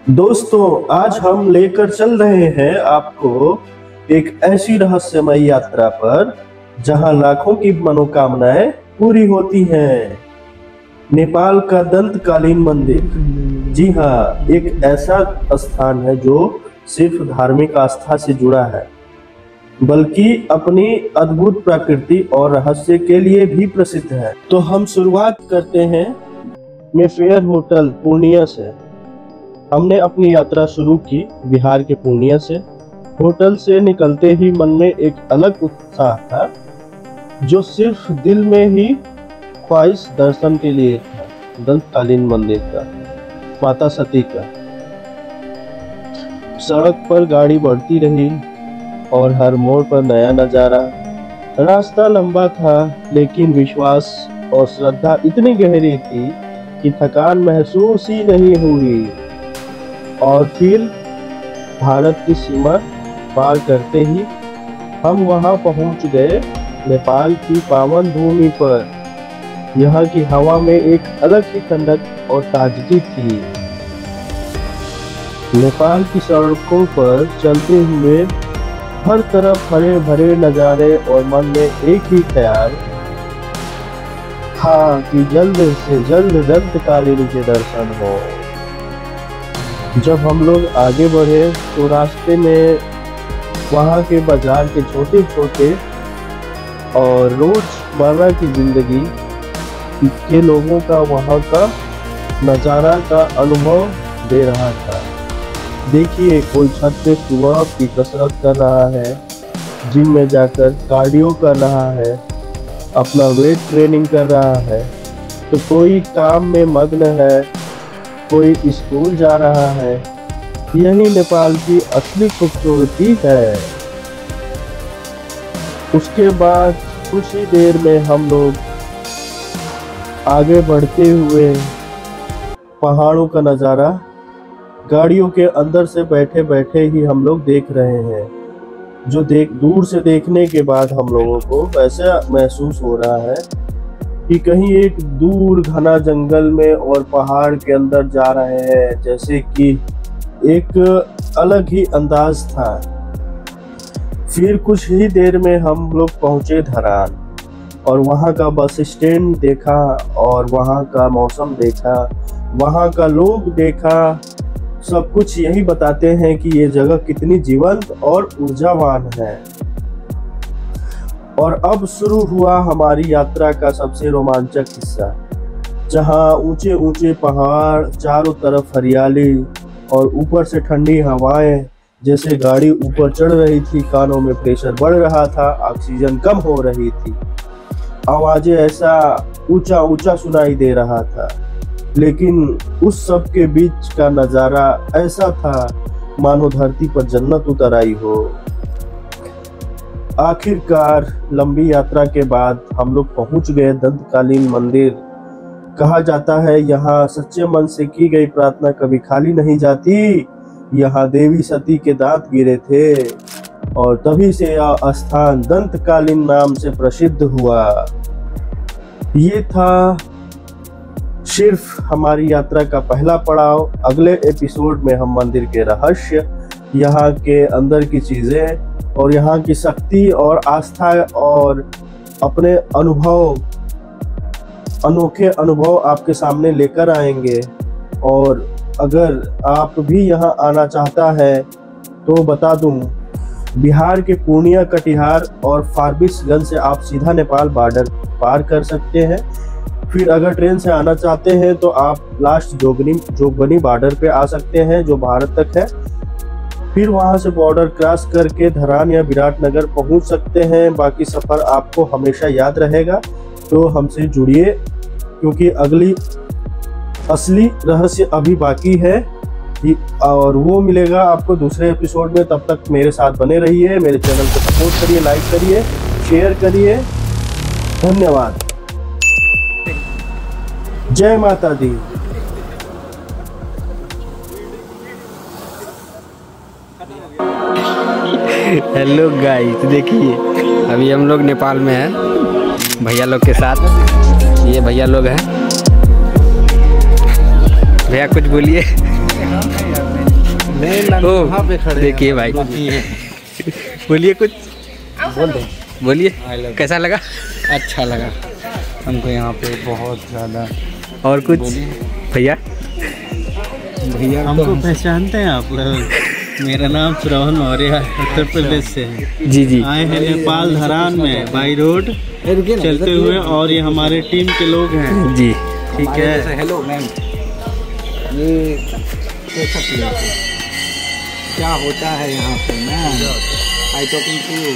दोस्तों, आज हम लेकर चल रहे हैं आपको एक ऐसी रहस्यमय यात्रा पर जहां लाखों की मनोकामनाएं पूरी होती हैं। नेपाल का दंतकालीन मंदिर। जी हाँ, एक ऐसा स्थान है जो सिर्फ धार्मिक आस्था से जुड़ा है, बल्कि अपनी अद्भुत प्रकृति और रहस्य के लिए भी प्रसिद्ध है। तो हम शुरुआत करते हैं मेफेयर होटल पूर्णिया से। हमने अपनी यात्रा शुरू की बिहार के पूर्णिया से। होटल से निकलते ही मन में एक अलग उत्साह था, जो सिर्फ दिल में ही ख्वाहिश दर्शन के लिए था। दंतकालीन मंदिर का, माता सती का। सड़क पर गाड़ी बढ़ती रही और हर मोड़ पर नया नजारा। रास्ता लंबा था, लेकिन विश्वास और श्रद्धा इतनी गहरी थी कि थकान महसूस ही नहीं हुई। और फिर भारत की सीमा पार करते ही हम वहां पहुंच गए, नेपाल की पावन भूमि पर। यहाँ की हवा में एक अलग ही ठंडक और ताजगी थी। नेपाल की सड़कों पर चलते हुए हर तरफ हरे भरे नजारे और मन में एक ही ख्याल था कि जल्द से जल्द दंतकालीन के दर्शन हो। जब हम लोग आगे बढ़े तो रास्ते में वहाँ के बाजार के छोटे छोटे और रोजमर्रा की जिंदगी के लोगों का वहाँ का नज़ारा का अनुभव दे रहा था। देखिए, कोई छत पे सुबह की कसरत कर रहा है, जिम में जाकर कार्डियो कर रहा है, अपना वेट ट्रेनिंग कर रहा है, तो कोई काम में मग्न है, कोई स्कूल जा रहा है। यही नेपाल की असली खूबसूरती है। उसके बाद कुछ ही देर में हम लोग आगे बढ़ते हुए पहाड़ों का नज़ारा गाड़ियों के अंदर से बैठे बैठे ही हम लोग देख रहे हैं, जो दूर से देखने के बाद हम लोगों को वैसा महसूस हो रहा है कि कहीं एक दूर घना जंगल में और पहाड़ के अंदर जा रहे हैं, जैसे कि एक अलग ही अंदाज था। फिर कुछ ही देर में हम लोग पहुंचे धरान और वहां का बस स्टैंड देखा और वहां का मौसम देखा, वहां का लोग देखा। सब कुछ यही बताते हैं कि ये जगह कितनी जीवंत और ऊर्जावान है। और अब शुरू हुआ हमारी यात्रा का सबसे रोमांचक हिस्सा, जहां ऊंचे ऊंचे पहाड़, चारों तरफ हरियाली और ऊपर से ठंडी हवाएं। जैसे गाड़ी ऊपर चढ़ रही थी, कानों में प्रेशर बढ़ रहा था, ऑक्सीजन कम हो रही थी, आवाजें ऐसा ऊंचा ऊंचा सुनाई दे रहा था। लेकिन उस सब के बीच का नज़ारा ऐसा था मानो धरती पर जन्नत उतर आई हो। आखिरकार लंबी यात्रा के बाद हम लोग पहुंच गए दंतकालीन मंदिर। कहा जाता है यहाँ सच्चे मन से की गई प्रार्थना कभी खाली नहीं जाती। यहाँ देवी सती के दांत गिरे थे और तभी से यह स्थान दंतकालीन नाम से प्रसिद्ध हुआ। ये था सिर्फ हमारी यात्रा का पहला पड़ाव। अगले एपिसोड में हम मंदिर के रहस्य, यहाँ के अंदर की चीजें और यहाँ की शक्ति और आस्था और अपने अनुभव, अनोखे अनुभव आपके सामने लेकर आएंगे। और अगर आप भी यहाँ आना चाहता है तो बता दूं, बिहार के पूर्णिया, कटिहार और फारबिसगंज से आप सीधा नेपाल बॉर्डर पार कर सकते हैं। फिर अगर ट्रेन से आना चाहते हैं तो आप लास्ट जोगबनी बॉर्डर पे आ सकते हैं, जो भारत तक है। फिर वहां से बॉर्डर क्रॉस करके धरान या विराटनगर पहुंच सकते हैं। बाकी सफ़र आपको हमेशा याद रहेगा, तो हमसे जुड़िए, क्योंकि अगली असली रहस्य अभी बाकी है और वो मिलेगा आपको दूसरे एपिसोड में। तब तक मेरे साथ बने रहिए, मेरे चैनल को सपोर्ट करिए, लाइक करिए, शेयर करिए। धन्यवाद। जय माता दी। हेलो गाइस, देखिए अभी हम लोग नेपाल में हैं भैया लोग के साथ। ये भैया लोग हैं। भैया कुछ बोलिए। ओ देखिए भाई, बोलिए कुछ, बोलिए कैसा लगा? अच्छा लगा हमको यहाँ पे बहुत ज़्यादा। और कुछ भैया? भैया हमको पहचानते हैं आप लोग? मेरा नाम श्रवण मौर्य है, उत्तर प्रदेश से है। जी जी। आए हैं नेपाल धरान में बाई रोड चलते हुए, और ये हमारे टीम के लोग हैं जी। ठीक है। हेलो मैम, ये कैसा प्लेस है? क्या होता है यहाँ पे ma'am? I talking to you.